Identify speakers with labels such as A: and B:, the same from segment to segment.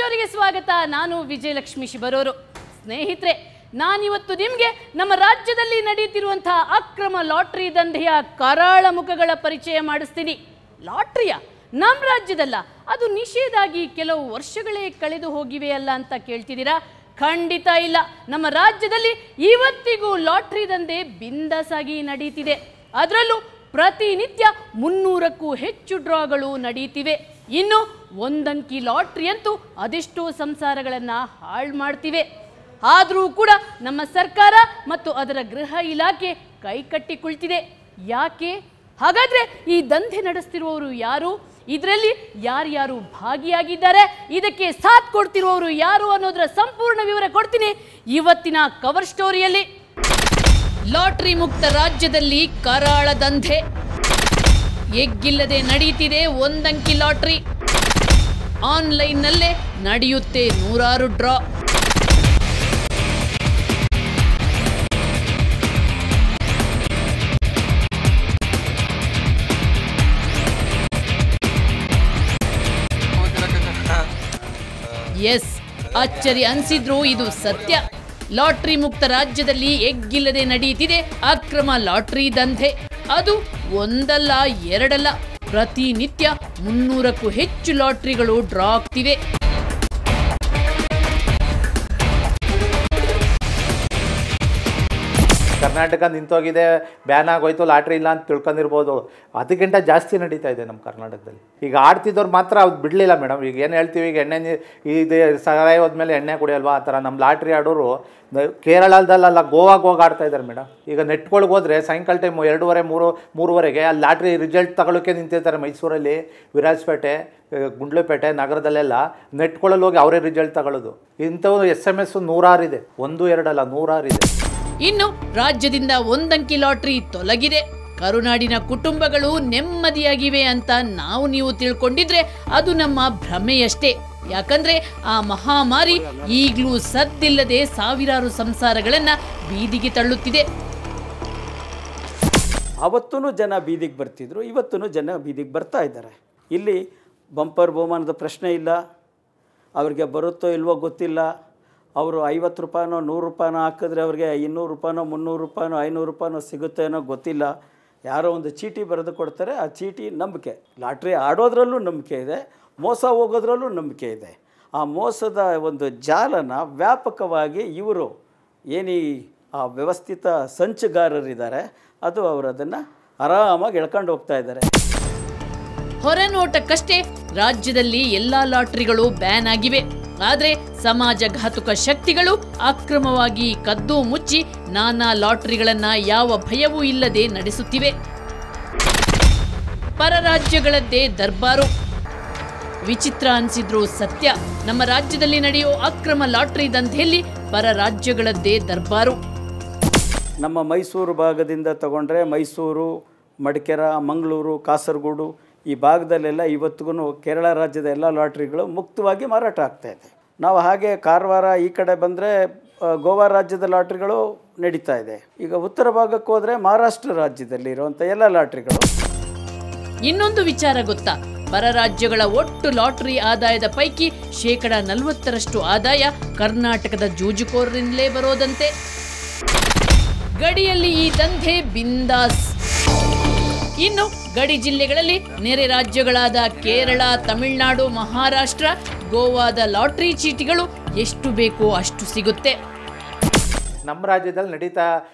A: ಸ್ಟೋರಿಗೆ ಸ್ವಾಗತ. ನಾನು ವಿಜಯಲಕ್ಷ್ಮಿ ಶಿಬರೋರು. ಸ್ನೇಹಿತರೆ, ನಾನಿವತ್ತು ನಿಮಗೆ ನಮ್ಮ ರಾಜ್ಯದಲ್ಲಿ ನಡೆಯುತ್ತಿರುವಂತಹ ಅಕ್ರಮ ಲಾಟರಿ ದಂಧೆಯ ಕರಾಳ ಮುಖಗಳ ಪರಿಚಯ ಮಾಡಿಸ್ತೀನಿ. ಲಾಟರಿಯ ನಮ್ಮ ರಾಜ್ಯದಲ್ಲ, ಅದು ನಿಷೇಧ ಆಗಿ ಕೆಲವು ವರ್ಷಗಳೇ ಕಳೆದು ಹೋಗಿವೆಯಲ್ಲ ಅಂತ ಕೇಳ್ತಿದ್ದೀರಾ? ಖಂಡಿತ ಇಲ್ಲ. ನಮ್ಮ ರಾಜ್ಯದಲ್ಲಿ ಇವತ್ತಿಗೂ ಲಾಟರಿ ದಂಧೆ ಬಿಂದಾಸಾಗಿ ನಡೀತಿದೆ. ಅದರಲ್ಲೂ ಪ್ರತಿನಿತ್ಯ 300ಕ್ಕೂ ಹೆಚ್ಚು ಡ್ರಾಗಳು ನಡೆಯುತ್ತಿವೆ. ಇನ್ನು ಒಂದಂಕಿ ಲಾಟ್ರಿ ಅಂತೂ ಅದೆಷ್ಟೋ ಸಂಸಾರಗಳನ್ನು ಹಾಳು ಮಾಡ್ತಿವೆ. ಆದರೂ ಕೂಡ ನಮ್ಮ ಸರ್ಕಾರ ಮತ್ತು ಅದರ ಗೃಹ ಇಲಾಖೆ ಕೈಕಟ್ಟಿ ಕುಳಿತಿದೆ. ಯಾಕೆ? ಹಾಗಾದ್ರೆ ಈ ದಂಧೆ ನಡೆಸ್ತಿರುವವರು ಯಾರು? ಇದರಲ್ಲಿ ಯಾರ್ಯಾರು ಭಾಗಿಯಾಗಿದ್ದಾರೆ? ಇದಕ್ಕೆ ಸಾಥ್ ಕೊಡ್ತಿರುವವರು ಯಾರು ಅನ್ನೋದರ ಸಂಪೂರ್ಣ ವಿವರ ಕೊಡ್ತೀನಿ ಇವತ್ತಿನ ಕವರ್ ಸ್ಟೋರಿಯಲ್ಲಿ. ಲಾಟರಿ ಮುಕ್ತ ರಾಜ್ಯದಲ್ಲಿ ಕರಾಳ ದಂಧೆ. ಎಗ್ಗಿಲ್ಲದೆ ನಡೆಯುತ್ತಿದೆ ಒಂದಂಕಿ ಲಾಟರಿ. ಆನ್ಲೈನ್ನಲ್ಲೇ ನಡೆಯುತ್ತೆ ನೂರಾರು ಡ್ರಾ. ಎಸ್, ಅಚ್ಚರಿ ಅನ್ಸಿದ್ರು ಇದು ಸತ್ಯ. ಲಾಟರಿ ಮುಕ್ತ ರಾಜ್ಯದಲ್ಲಿ ಎಗ್ಗಿಲ್ಲದೆ ನಡೆಯುತ್ತಿದೆ ಅಕ್ರಮ ಲಾಟರಿ ದಂಧೆ. ಅದು ಒಂದಲ್ಲ ಎರಡಲ್ಲ, ಪ್ರತಿನಿತ್ಯ 300ಕ್ಕೂ ಹೆಚ್ಚು ಲಾಟರಿಗಳು ಡ್ರಾ ಆಗ್ತಿವೆ.
B: ಕರ್ನಾಟಕ ನಿಂತೋಗಿದೆ, ಬ್ಯಾನ್ ಆಗೋಯ್ತು, ಲಾಟ್ರಿ ಇಲ್ಲ ಅಂತ ತಿಳ್ಕೊಂಡಿರ್ಬೋದು. ಅದಕ್ಕಿಂತ ಜಾಸ್ತಿ ನಡೀತಾ ಇದೆ ನಮ್ಮ ಕರ್ನಾಟಕದಲ್ಲಿ. ಈಗ ಆಡ್ತಿದ್ದವ್ರು ಮಾತ್ರ ಅದು ಬಿಡಲಿಲ್ಲ ಮೇಡಮ್. ಈಗ ಏನು ಹೇಳ್ತೀವಿ, ಈಗ ಎಣ್ಣೆ ಇದು ಸರಾಯ ಹೋದ್ಮೇಲೆ ಎಣ್ಣೆ ಕುಡಿಯಲ್ವಾ, ಆ ಥರ ನಮ್ಮ ಲಾಟ್ರಿ ಆಡೋರು ಕೇರಳದಲ್ಲ ಗೋವಾಗೆ ಹೋಗಿ ಆಡ್ತಾ ಇದ್ದಾರೆ ಮೇಡಮ್. ಈಗ ನೆಟ್ಗಳಿಗೆ ಹೋದರೆ ಸಾಯಂಕಾಲ ಟೈಮು 2:30 ಅಲ್ಲಿ ಲಾಟ್ರಿ ರಿಸಲ್ಟ್ ತಗೊಳ್ಳೋಕ್ಕೆ ನಿಂತಿರ್ತಾರೆ. ಮೈಸೂರಲ್ಲಿ, ವಿರಾಜಪೇಟೆ, ಗುಂಡ್ಲುಪೇಟೆ ನಗರದಲ್ಲೆಲ್ಲ ನೆಟ್ಗಳಲ್ಲಿ ಹೋಗಿ ಅವರೇ ರಿಸಲ್ಟ್ ತಗೊಳ್ಳೋದು. ಇಂಥವು SMS 100 ಇದೆ, 1, 2 ಅಲ್ಲ, 100 ಇದೆ.
A: ಇನ್ನು ರಾಜ್ಯದಿಂದ ಒಂದಂಕಿ ಲಾಟರಿ ತೊಲಗಿದೆ. ಕರುನಾಡಿನ ಕುಟುಂಬಗಳು ನೆಮ್ಮದಿಯಾಗಿವೆ ಅಂತ ನೀವು ತಿಳ್ಕೊಂಡಿದ್ರೆ ಅದು ನಮ್ಮ ಭ್ರಮೆಯಷ್ಟೇ. ಯಾಕಂದ್ರೆ ಆ ಮಹಾಮಾರಿ ಈಗಲೂ ಸದ್ದಿಲ್ಲದೆ ಸಾವಿರಾರು ಸಂಸಾರಗಳನ್ನ ಬೀದಿಗೆ ತಳ್ಳುತ್ತಿದೆ.
C: ಅವತ್ತೂ ಜನ ಬೀದಿಗೆ ಬರ್ತಿದ್ರು, ಇವತ್ತೂ ಜನ ಬೀದಿಗೆ ಬರ್ತಾ ಇದ್ದಾರೆ. ಇಲ್ಲಿ ಬಂಪರ್ ಬಹುಮಾನದ ಪ್ರಶ್ನೆ ಇಲ್ಲ, ಅವ್ರಿಗೆ ಬರುತ್ತೋ ಇಲ್ವೋ ಗೊತ್ತಿಲ್ಲ. ಅವರು 50 ರೂಪಾಯಿನೋ 100 ರೂಪಾಯಿನೋ ಹಾಕಿದ್ರೆ ಅವ್ರಿಗೆ 200 ರೂಪಾಯಿನೋ 300 ರೂಪಾಯಿನೋ 500 ರೂಪಾಯಿನೋ ಸಿಗುತ್ತೇನೋ ಗೊತ್ತಿಲ್ಲ. ಯಾರೋ ಒಂದು ಚೀಟಿ ಬರೆದು ಕೊಡ್ತಾರೆ, ಆ ಚೀಟಿ ನಂಬಿಕೆ. ಲಾಟ್ರಿ ಆಡೋದ್ರಲ್ಲೂ ನಂಬಿಕೆ ಇದೆ, ಮೋಸ ಹೋಗೋದ್ರಲ್ಲೂ ನಂಬಿಕೆ ಇದೆ. ಆ ಮೋಸದ ಒಂದು ಜಾಲನ ವ್ಯಾಪಕವಾಗಿ ಇವರು ಆ ವ್ಯವಸ್ಥಿತ ಸಂಚುಗಾರರಿದ್ದಾರೆ, ಅದು ಅವರು ಅದನ್ನು ಆರಾಮಾಗಿ ಎಳ್ಕೊಂಡು ಹೋಗ್ತಾ ಇದ್ದಾರೆ.
A: ಹೊರನೋಟಕ್ಕಷ್ಟೇ ರಾಜ್ಯದಲ್ಲಿ ಎಲ್ಲಾ ಲಾಟರಿಗಳು ಬ್ಯಾನ್ ಆಗಿವೆ. ಆದರೆ ಸಮಾಜಘಾತುಕ ಶಕ್ತಿಗಳು ಅಕ್ರಮವಾಗಿ ಕದ್ದು ಮುಚ್ಚಿ ನಾನಾ ಲಾಟರಿಗಳನ್ನ ಯಾವ ಭಯವೂ ಇಲ್ಲದೆ ನಡೆಸುತ್ತಿವೆ. ಪರರಾಜ್ಯಗಳದ್ದೇ ದರ್ಬಾರು. ವಿಚಿತ್ರ ಅನ್ಸಿದ್ರು ಸತ್ಯ. ನಮ್ಮ ರಾಜ್ಯದಲ್ಲಿ ನಡೆಯೋ ಅಕ್ರಮ ಲಾಟರಿ ದಂಧೆಯಲ್ಲಿ ಪರರಾಜ್ಯಗಳದ್ದೇ ದರ್ಬಾರು.
C: ನಮ್ಮ ಮೈಸೂರು ಭಾಗದಿಂದ ತಗೊಂಡ್ರೆ ಮೈಸೂರು, ಮಡಿಕೇರ, ಮಂಗಳೂರು, ಕಾಸರಗೋಡು ಈ ಭಾಗದಲ್ಲೆಲ್ಲ ಇವತ್ತಿಗೂ ಕೇರಳ ರಾಜ್ಯದ ಎಲ್ಲ ಲಾಟ್ರಿಗಳು ಮುಕ್ತವಾಗಿ ಮಾರಾಟ ಆಗ್ತಾಯಿದೆ. ನಾವು ಹಾಗೆ ಕಾರವಾರ ಈ ಕಡೆ ಬಂದರೆ ಗೋವಾ ರಾಜ್ಯದ ಲಾಟ್ರಿಗಳು ನಡೀತಾ ಇದೆ. ಈಗ ಉತ್ತರ ಭಾಗಕ್ಕೆ ಹೋದರೆ ಮಹಾರಾಷ್ಟ್ರ ರಾಜ್ಯದಲ್ಲಿ ಇರುವಂಥ ಎಲ್ಲ ಲಾಟ್ರಿಗಳು.
A: ಇನ್ನೊಂದು ವಿಚಾರ ಗೊತ್ತಾ? ಪರರಾಜ್ಯಗಳ ಒಟ್ಟು ಲಾಟರಿ ಆದಾಯದ ಪೈಕಿ 40% ಆದಾಯ ಕರ್ನಾಟಕದ ಜೂಜುಕೋರರಿಂದಲೇ ಬರೋದಂತೆ. ಗಡಿಯಲ್ಲಿ ಈ ದಂಧೆ ಬಿಂದಾಸ್. ಇನ್ನು ಗಡಿ ಜಿಲ್ಲೆಗಳಲ್ಲಿ ನೆರೆ ರಾಜ್ಯಗಳಾದ ಕೇರಳ, ತಮಿಳುನಾಡು, ಮಹಾರಾಷ್ಟ್ರ, ಗೋವಾದ ಲಾಟರಿ ಚೀಟಿಗಳು ಎಷ್ಟು ಬೇಕೋ ಅಷ್ಟು ಸಿಗುತ್ತೆ.
B: ನಮ್ಮ ರಾಜ್ಯದಲ್ಲಿ ನಡೀತಾ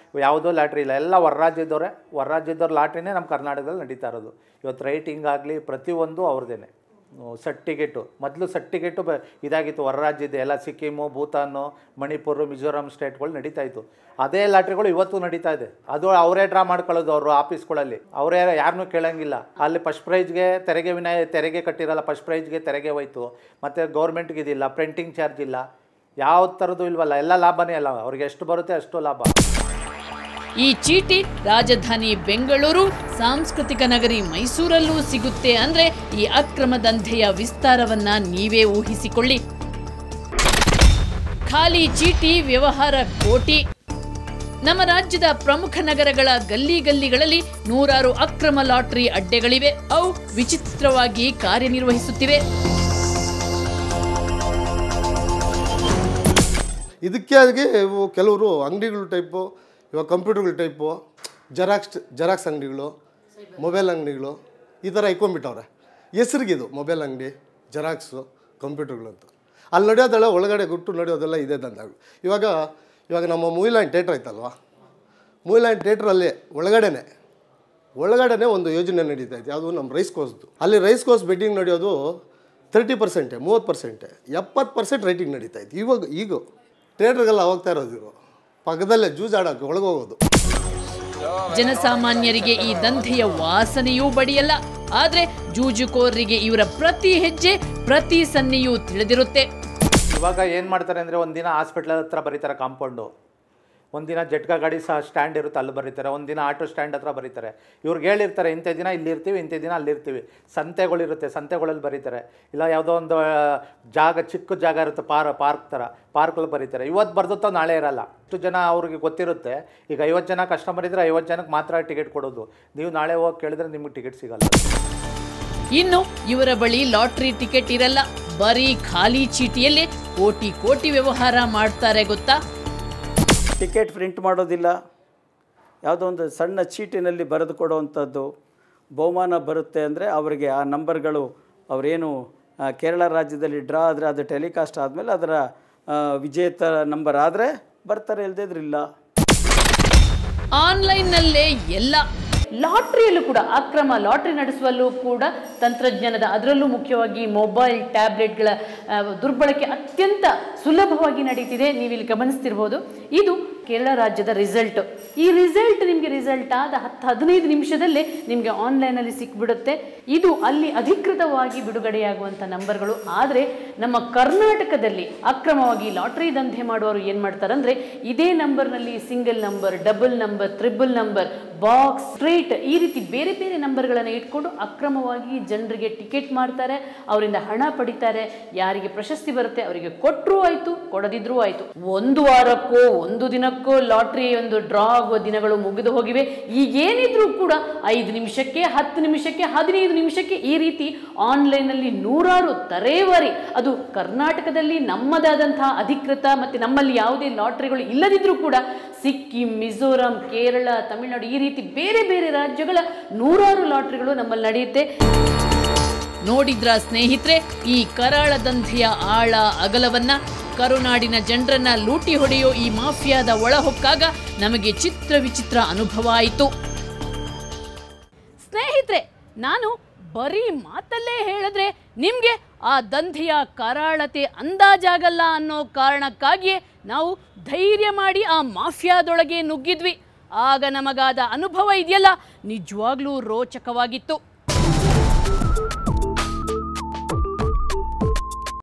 B: ಯಾವುದೋ ಲಾಟ್ರಿ ಇಲ್ಲ, ಎಲ್ಲ ಹೊರ ರಾಜ್ಯದವ್ರ ಲಾಟ್ರಿನೇ ನಮ್ಮ ಕರ್ನಾಟಕದಲ್ಲಿ ನಡೀತಾ ಇರೋದು. ಇವತ್ತು ರೈಟಿಂಗ್ ಆಗಲಿ ಪ್ರತಿಯೊಂದು ಅವ್ರದ್ದೇನೆ. ಸರ್ಟಿಫಿಕೇಟು ಮೊದಲು ಸರ್ಟಿಫಿಕೇಟು ಇದಾಗಿತ್ತು ಹೊರ ರಾಜ್ಯದ ಎಲ್ಲ, ಸಿಕ್ಕಿಮು, ಭೂತಾನು, ಮಣಿಪುರ, ಮಿಜೋರಾಂ ಸ್ಟೇಟ್ಗಳು ನಡೀತಾ ಇತ್ತು. ಅದೇ ಲಾಟ್ರಿಗಳು ಇವತ್ತು ನಡೀತಾ ಇದೆ. ಅದು ಅವರೇ ಡ್ರಾ ಮಾಡ್ಕೊಳ್ಳೋದು ಅವರು ಆಫೀಸ್ಗಳಲ್ಲಿ, ಅವರೇ ಯಾರನ್ನೂ ಕೇಳೋಂಗಿಲ್ಲ. ಅಲ್ಲಿ ಫಸ್ಟ್ ಪ್ರೈಜ್ಗೆ ತೆರಿಗೆ ಕಟ್ಟಿರಲ್ಲ, ಫಸ್ಟ್ ಪ್ರೈಜ್ಗೆ ತೆರಿಗೆ ಹೋಯ್ತು. ಮತ್ತು ಗೌರ್ಮೆಂಟ್ಗೆ ಇದಿಲ್ಲ, ಪ್ರಿಂಟಿಂಗ್ ಚಾರ್ಜ್ ಇಲ್ಲ, ಯಾವ ಥರದ್ದು ಇಲ್ವಲ್ಲ, ಎಲ್ಲ ಲಾಭನೇ ಅಲ್ಲ. ಅವ್ರಿಗೆ ಎಷ್ಟು ಬರುತ್ತೆ ಅಷ್ಟು ಲಾಭ.
A: ಈ ಚೀಟಿ ರಾಜಧಾನಿ ಬೆಂಗಳೂರು, ಸಾಂಸ್ಕೃತಿಕ ನಗರಿ ಮೈಸೂರಲ್ಲೂ ಸಿಗುತ್ತೆ ಅಂದ್ರೆ ಈ ಅಕ್ರಮ ದಂಧೆಯ ವಿಸ್ತಾರವನ್ನ ನೀವೇ ಊಹಿಸಿಕೊಳ್ಳಿ. ಖಾಲಿ ಚೀಟಿ ವ್ಯವಹಾರ ಕೋಟಿ. ನಮ್ಮ ರಾಜ್ಯದ ಪ್ರಮುಖ ನಗರಗಳ ಗಲ್ಲಿಗಳಲ್ಲಿ ನೂರಾರು ಅಕ್ರಮ ಲಾಟರಿ ಅಡ್ಡೆಗಳಿವೆ. ಅವು ವಿಚಿತ್ರವಾಗಿ ಕಾರ್ಯನಿರ್ವಹಿಸುತ್ತಿವೆ.
D: ಇದಕ್ಕೆ ಅದಕ್ಕೆ ಕೆಲವರು ಅಂಗಡಿಗಳು ಟೈಪು, ಇವಾಗ ಕಂಪ್ಯೂಟರ್ಗಳ ಟೈಪು, ಜೆರಾಕ್ಸ್ ಅಂಗಡಿಗಳು, ಮೊಬೈಲ್ ಅಂಗಡಿಗಳು ಈ ಥರ ಇಕ್ಕೊಂಬಿಟ್ಟವ್ರೆ. ಹೆಸ್ರಿಗಿದು ಮೊಬೈಲ್ ಅಂಗಡಿ, ಜೆರಾಕ್ಸು, ಕಂಪ್ಯೂಟರ್ಗಳು ಅಂತ. ಅಲ್ಲಿ ನಡೆಯೋದೆಲ್ಲ ಒಳಗಡೆ ಗುಟ್ಟು ನಡೆಯೋದೆಲ್ಲ ಇದೆ ದಂಧೆಗಳು. ಇವಾಗ ನಮ್ಮ ಮೂವಿ ಲ್ಯಾಂಡ್ ಥಿಯೇಟ್ರ್ ಐತಲ್ವ, ಮೂವಿ ಲ್ಯಾಂಡ್ ಥಿಯೇಟ್ರಲ್ಲಿ ಒಳಗಡೆ ಒಂದು ಯೋಜನೆ ನಡೀತಾ ಇದೆ. ಯಾವುದು ನಮ್ಮ ರೈಸ್ ಕೋರ್ಸ್ದು. ಅಲ್ಲಿ ರೈಸ್ ಕೋರ್ಸ್ ಬೆಟ್ಟಿಂಗ್ ನಡೆಯೋದು 30%, 30%, 70% ರೈಟಿಂಗ್ ನಡೀತಾ ಇತ್ತು. ಈಗ ಥಿಯೇಟ್ರಿಗೆಲ್ಲ ಹೋಗ್ತಾ ಇರೋದು ಪಕ್ಕದಲ್ಲೇ ಜೂಜಾಡೋಕ್ಕೆ ಒಳಗೋಗೋದು.
A: ಜನಸಾಮಾನ್ಯರಿಗೆ ಈ ದಂಧೆಯ ವಾಸನೆಯೂ ಬಡಿಯಲ್ಲ. ಆದ್ರೆ ಜೂಜುಕೋರರಿಗೆ ಇವರ ಪ್ರತಿ ಹೆಜ್ಜೆ ಪ್ರತಿ ಸನ್ನೆಯೂ ತಿಳಿದಿರುತ್ತೆ.
B: ಇವಾಗ ಏನು ಮಾಡ್ತಾರೆ ಅಂದರೆ, ಒಂದಿನ ಹಾಸ್ಪಿಟ್ಲ್ ಹತ್ರ ಬರೀತಾರೆ ಕಾಂಪೌಂಡು, ಒಂದಿನ ಜಟ್ಕಾ ಗಾಡಿ ಸಹ ಸ್ಟ್ಯಾಂಡ್ ಇರುತ್ತೆ ಅಲ್ಲಿ ಬರೀತಾರೆ, ಒಂದಿನ ಆಟೋ ಸ್ಟ್ಯಾಂಡ್ ಹತ್ರ ಬರೀತಾರೆ. ಇವ್ರಿಗೆ ಹೇಳಿರ್ತಾರೆ ಇಂಥ ದಿನ ಇಲ್ಲಿರ್ತೀವಿ, ಇಂಥ ದಿನ ಅಲ್ಲಿರ್ತೀವಿ. ಸಂತೆಗಳಿರುತ್ತೆ, ಸಂತೆಗಳಲ್ಲಿ ಬರೀತಾರೆ. ಇಲ್ಲ ಯಾವುದೋ ಒಂದು ಜಾಗ, ಚಿಕ್ಕ ಜಾಗ ಇರುತ್ತೆ, ಪಾರ್ಕ್ ಥರ, ಪಾರ್ಕಲ್ಲಿ ಬರೀತಾರೆ. ಇವತ್ತು ಬರ್ದುತ್ತೋ ನಾಳೆ ಇರಲ್ಲ. ಇಷ್ಟು ಜನ ಅವ್ರಿಗೆ ಗೊತ್ತಿರುತ್ತೆ. ಈಗ 50 ಜನ ಕಸ್ಟಮರ್ ಇದ್ದರೆ 50 ಜನಕ್ಕೆ ಮಾತ್ರ ಟಿಕೆಟ್ ಕೊಡೋದು. ನೀವು ನಾಳೆ ಹೋಗಿ ಕೇಳಿದ್ರೆ ನಿಮಗೆ ಟಿಕೆಟ್ ಸಿಗಲ್ಲ.
A: ಇನ್ನು ಇವರ ಬಳಿ ಲಾಟ್ರಿ ಟಿಕೆಟ್ ಇರಲ್ಲ, ಬರೀ ಖಾಲಿ ಚೀಟಿಯಲ್ಲೇ ಕೋಟಿ ವ್ಯವಹಾರ ಮಾಡ್ತಾರೆ ಗೊತ್ತಾ.
C: ಟಿಕೆಟ್ ಪ್ರಿಂಟ್ ಮಾಡೋದಿಲ್ಲ, ಯಾವುದೋ ಒಂದು ಸಣ್ಣ ಚೀಟಿನಲ್ಲಿ ಬರೆದು ಕೊಡುವಂಥದ್ದು. ಬಹುಮಾನ ಬರುತ್ತೆ ಅಂದರೆ ಅವರಿಗೆ ಆ ನಂಬರ್ಗಳು, ಅವರೇನು ಕೇರಳ ರಾಜ್ಯದಲ್ಲಿ ಡ್ರಾ ಆದರೆ ಅದು ಟೆಲಿಕಾಸ್ಟ್ ಆದಮೇಲೆ ಅದರ ವಿಜೇತ ನಂಬರ್ ಆದರೆ ಬರ್ತಾರೆ, ಇಲ್ಲದಿದ್ರಿಲ್ಲ.
A: ಆನ್ಲೈನ್ನಲ್ಲೇ ಎಲ್ಲ. ಲಾಟ್ರಿಯಲ್ಲೂ ಕೂಡ ಅಕ್ರಮ, ಲಾಟ್ರಿ ನಡೆಸುವಲ್ಲೂ ಕೂಡ ತಂತ್ರಜ್ಞಾನದ, ಅದರಲ್ಲೂ ಮುಖ್ಯವಾಗಿ ಮೊಬೈಲ್ ಟ್ಯಾಬ್ಲೆಟ್ಗಳ ದುರ್ಬಳಕೆ ಅತ್ಯಂತ ಸುಲಭವಾಗಿ ನಡೀತಿದೆ. ನೀವಿಲ್ಲಿ ಗಮನಿಸ್ತಿರ್ಬೋದು. ಇದು ಕೇರಳ ರಾಜ್ಯದ ರಿಸಲ್ಟ್. ಈ ರಿಸಲ್ಟ್ ನಿಮಗೆ ರಿಸಲ್ಟ್ ಆದ 10-15 ನಿಮಿಷದಲ್ಲೇ ನಿಮಗೆ ಆನ್ಲೈನಲ್ಲಿ ಸಿಕ್ಬಿಡುತ್ತೆ. ಇದು ಅಲ್ಲಿ ಅಧಿಕೃತವಾಗಿ ಬಿಡುಗಡೆಯಾಗುವಂಥ ನಂಬರ್ಗಳು. ಆದರೆ ನಮ್ಮ ಕರ್ನಾಟಕದಲ್ಲಿ ಅಕ್ರಮವಾಗಿ ಲಾಟ್ರಿ ದಂಧೆ ಮಾಡುವವರು ಏನು ಮಾಡ್ತಾರಂದರೆ, ಇದೇ ನಂಬರ್ನಲ್ಲಿ single number, double number, triple number, box, straight ಈ ರೀತಿ ಬೇರೆ ಬೇರೆ ನಂಬರ್ಗಳನ್ನು ಇಟ್ಕೊಂಡು ಅಕ್ರಮವಾಗಿ ಜನರಿಗೆ ಟಿಕೆಟ್ ಮಾಡ್ತಾರೆ, ಅವರಿಂದ ಹಣ ಪಡಿತಾರೆ. ಯಾರಿಗೆ ಪ್ರಶಸ್ತಿ ಬರುತ್ತೆ ಅವರಿಗೆ ಕೊಟ್ಟರೂ ಆಯಿತು, ಕೊಡದಿದ್ರೂ ಆಯಿತು. 1 ವಾರಕ್ಕೋ 1 ದಿನಕ್ಕೋ ಲಾಟ್ರಿ ಒಂದು ಡ್ರಾ ಆಗುವ ದಿನಗಳು ಮುಗಿದು ಹೋಗಿವೆ. ಈಗೇನಿದ್ರೂ ಕೂಡ 5 ನಿಮಿಷಕ್ಕೆ, 10 ನಿಮಿಷಕ್ಕೆ, 15 ನಿಮಿಷಕ್ಕೆ ಈ ರೀತಿ ಆನ್ಲೈನಲ್ಲಿ ನೂರಾರು ತರೇವಾರಿ, ಅದು ಕರ್ನಾಟಕದಲ್ಲಿ ನಮ್ಮದಾದಂತಹ ಅಧಿಕೃತ ಮತ್ತು ನಮ್ಮಲ್ಲಿ ಯಾವುದೇ ಲಾಟ್ರಿಗಳು ಇಲ್ಲದಿದ್ರೂ ಕೂಡ ಸಿಕ್ಕಿಂ, ಮಿಜೋರಾಂ, ಕೇರಳ, ತಮಿಳುನಾಡು ಈ ರೀತಿ ಬೇರೆ ಬೇರೆ ರಾಜ್ಯಗಳ ನೂರಾರು ಲಾಟ್ರಿಗಳು ನಮ್ಮಲ್ಲಿ ನಡೆಯುತ್ತೆ. ನೋಡಿದ್ರ ಸ್ನೇಹಿತರೆ ಈ ಕರಾಳ ದಂಧೆಯ ಆಳ ಅಗಲವನ್ನ. ಕರುನಾಡಿನ ಜನರನ್ನ ಲೂಟಿ ಹೊಡೆಯೋ ಈ ಮಾಫಿಯಾದ ಒಳಹೊಕ್ಕಾಗ ನಮಗೆ ಚಿತ್ರ ವಿಚಿತ್ರ ಅನುಭವ ಆಯಿತು. ಸ್ನೇಹಿತರೆ, ನಾನು ಬರೀ ಮಾತಲ್ಲೇ ಹೇಳಿದ್ರೆ ನಿಮಗೆ ಆ ದಂಧೆಯ ಕರಾಳತೆ ಅಂದಾಜಾಗಲ್ಲ ಅನ್ನೋ ಕಾರಣಕ್ಕಾಗಿಯೇ ನಾವು ಧೈರ್ಯ ಮಾಡಿ ಆ ಮಾಫಿಯಾದೊಳಗೆ ನುಗ್ಗಿದ್ವಿ. ಆಗ ನಮಗಾದ ಅನುಭವ ಇದೆಯಲ್ಲ, ನಿಜವಾಗ್ಲೂ ರೋಚಕವಾಗಿತ್ತು.